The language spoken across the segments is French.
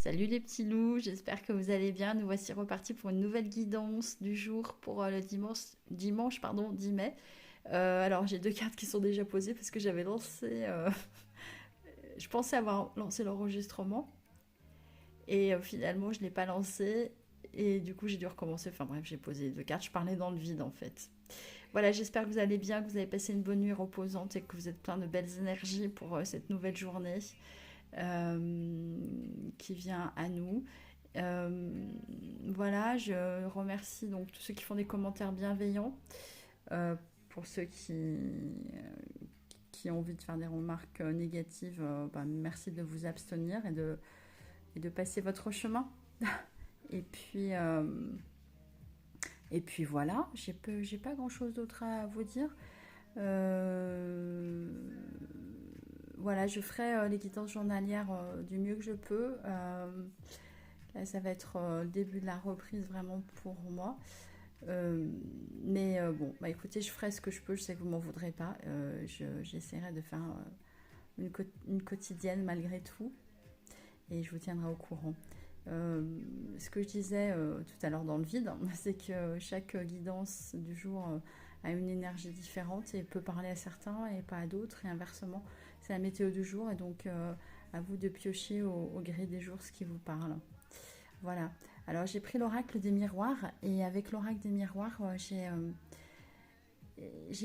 Salut les petits loups, j'espère que vous allez bien. Nous voici repartis pour une nouvelle guidance du jour pour le dimanche 10 mai. Alors j'ai deux cartes qui sont déjà posées parce que j'avais lancé, je pensais avoir lancé l'enregistrement et finalement je ne l'ai pas lancé et du coup j'ai dû recommencer. Enfin bref, j'ai posé deux cartes, je parlais dans le vide en fait. Voilà, j'espère que vous allez bien, que vous avez passé une bonne nuit reposante et que vous êtes plein de belles énergies pour cette nouvelle journée euh, qui vient à nous. Euh, voilà, je remercie donc tous ceux qui font des commentaires bienveillants, euh, pour ceux qui ont envie de faire des remarques négatives, merci de vous abstenir et de passer votre chemin. Et puis, euh, et puis voilà, j'ai pas grand chose d'autre à vous dire. Euh, voilà, je ferai les guidances journalières du mieux que je peux. Là, ça va être le début de la reprise vraiment pour moi. Euh, bon, écoutez, je ferai ce que je peux. Je sais que vous m'en voudrez pas. J'essaierai de faire une quotidienne malgré tout. Et je vous tiendrai au courant. Euh, Ce que je disais tout à l'heure dans le vide, c'est que chaque guidance du jour a une énergie différente et peut parler à certains et pas à d'autres, et inversement. C'est la météo du jour, et donc à vous de piocher au gré des jours ce qui vous parle. Voilà. Alors j'ai pris l'oracle des miroirs, et avec l'oracle des miroirs, j'ai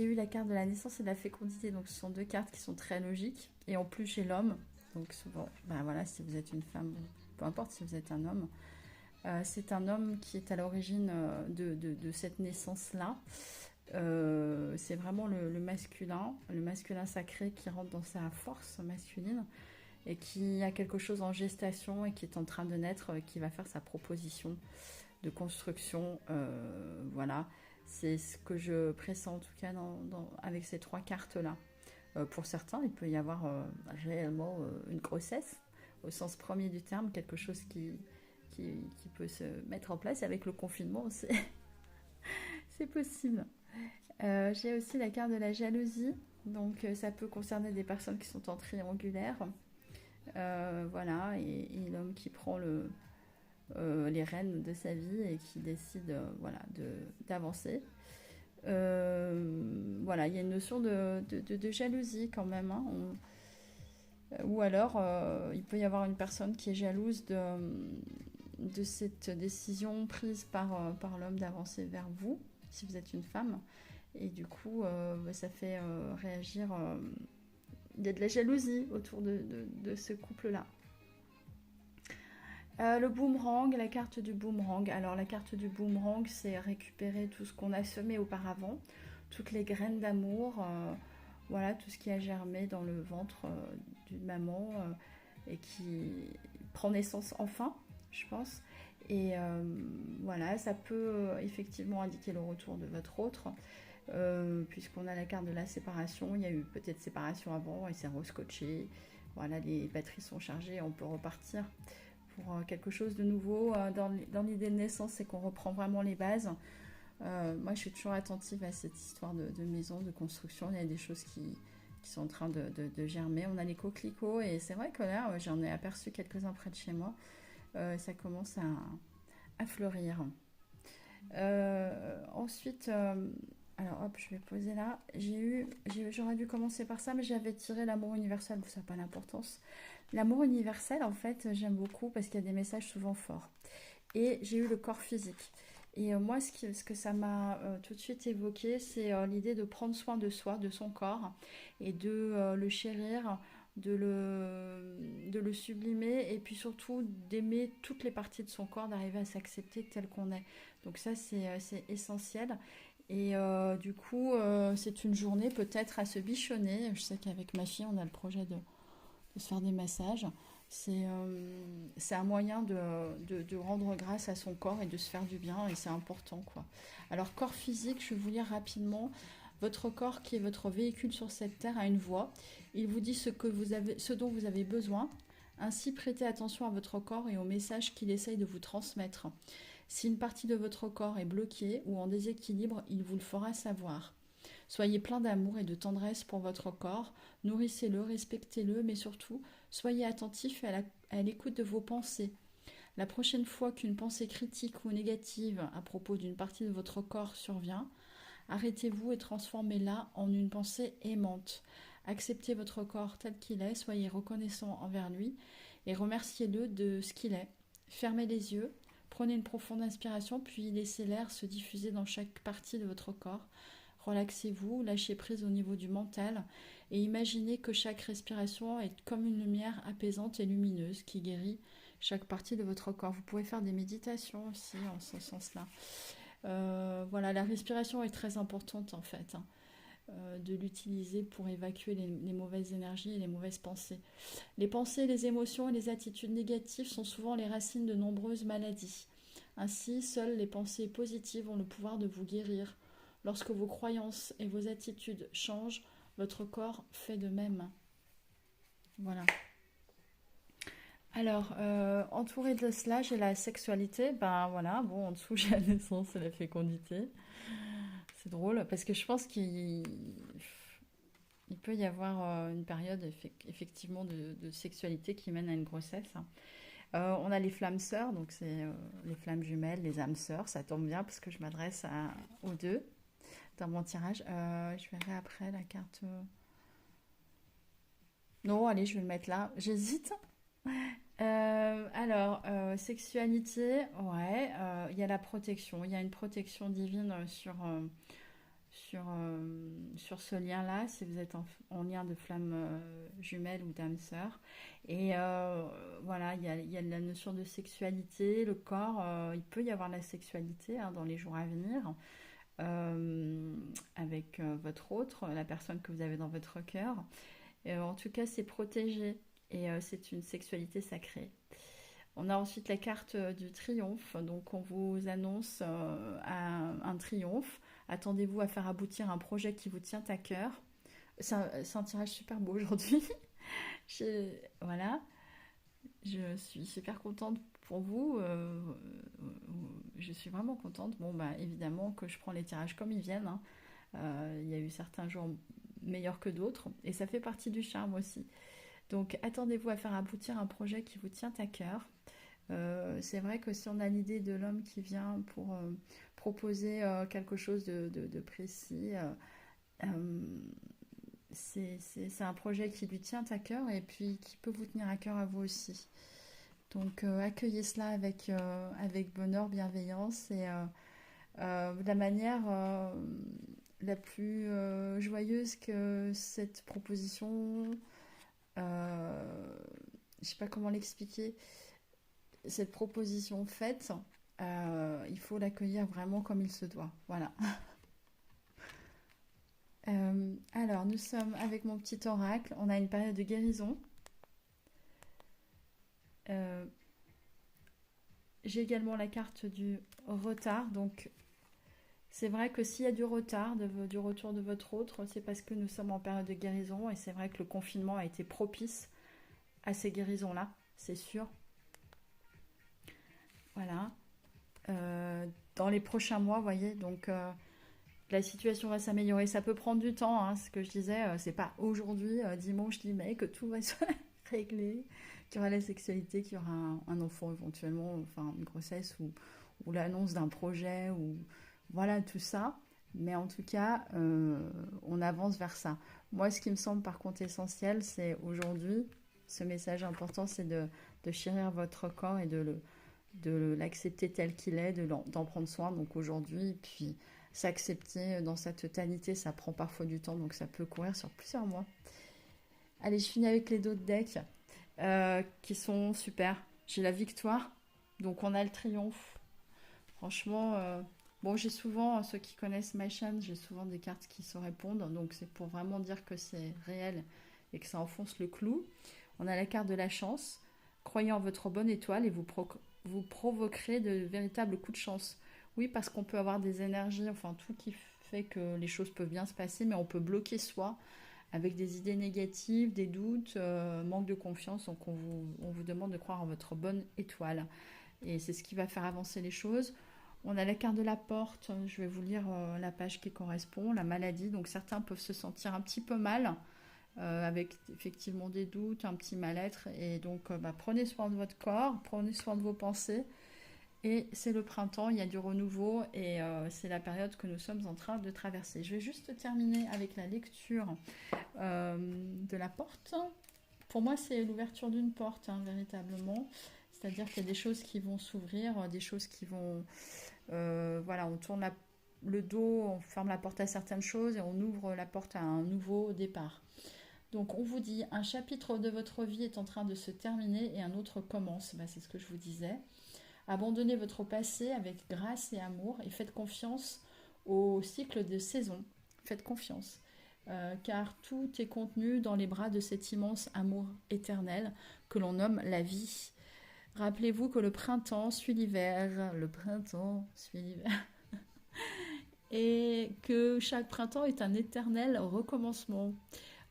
eu la carte de la naissance et de la fécondité. Donc ce sont deux cartes qui sont très logiques. Et en plus j'ai l'homme. Donc souvent, voilà, si vous êtes une femme, peu importe si vous êtes un homme, c'est un homme qui est à l'origine de cette naissance-là. C'est vraiment le masculin sacré qui rentre dans sa force masculine et qui a quelque chose en gestation et qui est en train de naître, qui va faire sa proposition de construction. Voilà, c'est ce que je pressens en tout cas avec ces trois cartes-là. Pour certains, il peut y avoir réellement une grossesse, au sens premier du terme, quelque chose qui peut se mettre en place. Avec le confinement, c'est possible. J'ai aussi la carte de la jalousie, donc ça peut concerner des personnes qui sont en triangulaire. Voilà, et l'homme qui prend les rênes de sa vie et qui décide voilà, d'avancer. Voilà, il y a une notion de jalousie quand même. Hein. Ou alors, il peut y avoir une personne qui est jalouse de cette décision prise par l'homme d'avancer vers vous, si vous êtes une femme. Et du coup, ça fait réagir. Il y a de la jalousie autour de ce couple-là. Le boomerang, la carte du boomerang. Alors la carte du boomerang, c'est récupérer tout ce qu'on a semé auparavant, toutes les graines d'amour, voilà, tout ce qui a germé dans le ventre d'une maman et qui prend naissance enfin, je pense. Et voilà, ça peut effectivement indiquer le retour de votre autre, puisqu'on a la carte de la séparation. Il y a eu peut-être séparation avant et c'est rescotché. Voilà, les batteries sont chargées, on peut repartir pour quelque chose de nouveau. Dans l'idée de naissance, c'est qu'on reprend vraiment les bases. Moi, je suis toujours attentive à cette histoire de maison, de construction. Il y a des choses qui sont en train de germer. On a les coquelicots, et c'est vrai que là, j'en ai aperçu quelques-uns près de chez moi. Ça commence à fleurir. Ensuite, alors hop, je vais poser là. J'aurais dû commencer par ça, mais j'avais tiré l'amour universel. Ça n'a pas d'importance. L'amour universel, en fait, j'aime beaucoup parce qu'il y a des messages souvent forts. Et j'ai eu le corps physique. Et moi, ce que ça m'a tout de suite évoqué, c'est l'idée de prendre soin de soi, de son corps, et de le chérir, de le sublimer, et puis surtout d'aimer toutes les parties de son corps, d'arriver à s'accepter tel qu'on est. Donc ça, c'est essentiel. Et du coup, c'est une journée peut-être à se bichonner. Je sais qu'avec ma fille, on a le projet de se faire des massages. C'est un moyen de rendre grâce à son corps et de se faire du bien, et c'est important, quoi. Alors, corps physique, je vais vous lire rapidement. Votre corps, qui est votre véhicule sur cette terre, a une voix. Il vous dit ce dont vous avez besoin. Ainsi, prêtez attention à votre corps et au message qu'il essaye de vous transmettre. Si une partie de votre corps est bloquée ou en déséquilibre, il vous le fera savoir. Soyez plein d'amour et de tendresse pour votre corps, nourrissez-le, respectez-le, mais surtout, soyez attentif à l'écoute de vos pensées. La prochaine fois qu'une pensée critique ou négative à propos d'une partie de votre corps survient, arrêtez-vous et transformez-la en une pensée aimante. Acceptez votre corps tel qu'il est, soyez reconnaissant envers lui et remerciez-le de ce qu'il est. Fermez les yeux, prenez une profonde inspiration, puis laissez l'air se diffuser dans chaque partie de votre corps. Relaxez-vous, lâchez prise au niveau du mental et imaginez que chaque respiration est comme une lumière apaisante et lumineuse qui guérit chaque partie de votre corps. Vous pouvez faire des méditations aussi en ce sens-là. Voilà, la respiration est très importante en fait, de l'utiliser pour évacuer les mauvaises énergies et les mauvaises pensées. Les pensées, les émotions et les attitudes négatives sont souvent les racines de nombreuses maladies. Ainsi, seules les pensées positives ont le pouvoir de vous guérir. Lorsque vos croyances et vos attitudes changent, votre corps fait de même. Voilà. Alors, entouré de cela, j'ai la sexualité. Ben voilà, bon, en dessous, j'ai la naissance et la fécondité. C'est drôle, parce que je pense qu'il peut y avoir une période effectivement de sexualité qui mène à une grossesse. On a les flammes sœurs, donc c'est les flammes jumelles, les âmes sœurs. Ça tombe bien parce que je m'adresse aux deux dans mon tirage. Je verrai après la carte. Non, allez, je vais le mettre là. J'hésite. Alors, sexualité, ouais, il y a la protection. Il y a une protection divine sur ce lien-là, si vous êtes en lien de flamme jumelle ou d'âme sœur. Et voilà, il y a la notion de sexualité, le corps, il peut y avoir la sexualité dans les jours à venir, avec votre autre, la personne que vous avez dans votre cœur. En tout cas, c'est protégé et c'est une sexualité sacrée. On a ensuite la carte du triomphe, donc on vous annonce un triomphe. Attendez-vous à faire aboutir un projet qui vous tient à cœur. C'est un tirage super beau aujourd'hui. Voilà, je suis super contente pour vous. Je suis vraiment contente. Bon, bah évidemment que je prends les tirages comme ils viennent. Il y a eu certains jours meilleurs que d'autres et ça fait partie du charme aussi. Donc attendez-vous à faire aboutir un projet qui vous tient à cœur. C'est vrai que si on a l'idée de l'homme qui vient pour proposer quelque chose de précis, c'est un projet qui lui tient à cœur et puis qui peut vous tenir à cœur à vous aussi. Donc accueillez cela avec bonheur, bienveillance et de la manière la plus joyeuse que cette proposition, je sais pas comment l'expliquer, cette proposition faite, il faut l'accueillir vraiment comme il se doit. Voilà. Alors, nous sommes avec mon petit oracle. On a une période de guérison. J'ai également la carte du retard. Donc, c'est vrai que s'il y a du retard du retour de votre autre, c'est parce que nous sommes en période de guérison. Et c'est vrai que le confinement a été propice à ces guérisons-là, c'est sûr. Voilà. Dans les prochains mois, vous voyez, donc la situation va s'améliorer. Ça peut prendre du temps, hein, ce que je disais, c'est pas aujourd'hui, dimanche 10 mai, que tout va se régler, qu'il y aura la sexualité, qu'il y aura un enfant éventuellement, enfin une grossesse ou l'annonce d'un projet, ou voilà tout ça. Mais en tout cas, on avance vers ça. Moi, ce qui me semble par contre essentiel, c'est aujourd'hui, ce message important, c'est de chérir votre corps et de l'accepter tel qu'il est, d'en prendre soin. Donc aujourd'hui, puis s'accepter dans sa totalité, ça prend parfois du temps, donc ça peut courir sur plusieurs mois. Allez, je finis avec les d'autres decks qui sont super. J'ai la victoire, donc on a le triomphe. Franchement, bon, j'ai souvent, ceux qui connaissent ma chaîne, j'ai souvent des cartes qui se répondent, donc c'est pour vraiment dire que c'est réel et que ça enfonce le clou. On a la carte de la chance. Croyez en votre bonne étoile et vous provoquerez de véritables coups de chance. Oui, parce qu'on peut avoir des énergies, enfin tout qui fait que les choses peuvent bien se passer, mais on peut bloquer soi avec des idées négatives, des doutes, manque de confiance. Donc on vous demande de croire en votre bonne étoile. Et c'est ce qui va faire avancer les choses. On a la carte de la porte, je vais vous lire la page qui correspond, la maladie. Donc certains peuvent se sentir un petit peu mal, avec effectivement des doutes, un petit mal-être. Et donc, prenez soin de votre corps, prenez soin de vos pensées. Et c'est le printemps, il y a du renouveau et c'est la période que nous sommes en train de traverser. Je vais juste terminer avec la lecture de la porte. Pour moi, c'est l'ouverture d'une porte, hein, véritablement. C'est-à-dire qu'il y a des choses qui vont s'ouvrir, des choses qui vont... voilà, on tourne le dos, on ferme la porte à certaines choses et on ouvre la porte à un nouveau départ. Donc on vous dit, un chapitre de votre vie est en train de se terminer et un autre commence. C'est ce que je vous disais. Abandonnez votre passé avec grâce et amour et faites confiance au cycle de saison. Faites confiance. Car tout est contenu dans les bras de cet immense amour éternel que l'on nomme la vie. Rappelez-vous que le printemps suit l'hiver, le printemps suit l'hiver, et que chaque printemps est un éternel recommencement.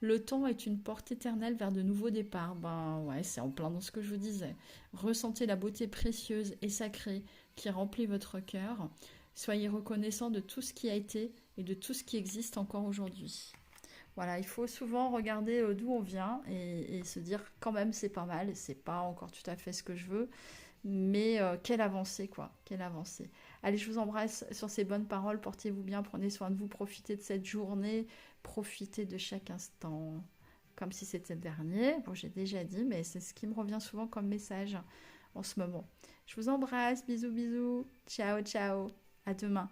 Le temps est une porte éternelle vers de nouveaux départs. Ouais, c'est en plein dans ce que je vous disais. Ressentez la beauté précieuse et sacrée qui remplit votre cœur. Soyez reconnaissant de tout ce qui a été et de tout ce qui existe encore aujourd'hui. Voilà, il faut souvent regarder d'où on vient et se dire quand même c'est pas mal, c'est pas encore tout à fait ce que je veux, mais quelle avancée quoi, quelle avancée. Allez, je vous embrasse sur ces bonnes paroles, portez-vous bien, prenez soin de vous, profitez de cette journée, profitez de chaque instant, comme si c'était le dernier. Bon, j'ai déjà dit, mais c'est ce qui me revient souvent comme message en ce moment. Je vous embrasse, bisous bisous, ciao ciao, à demain.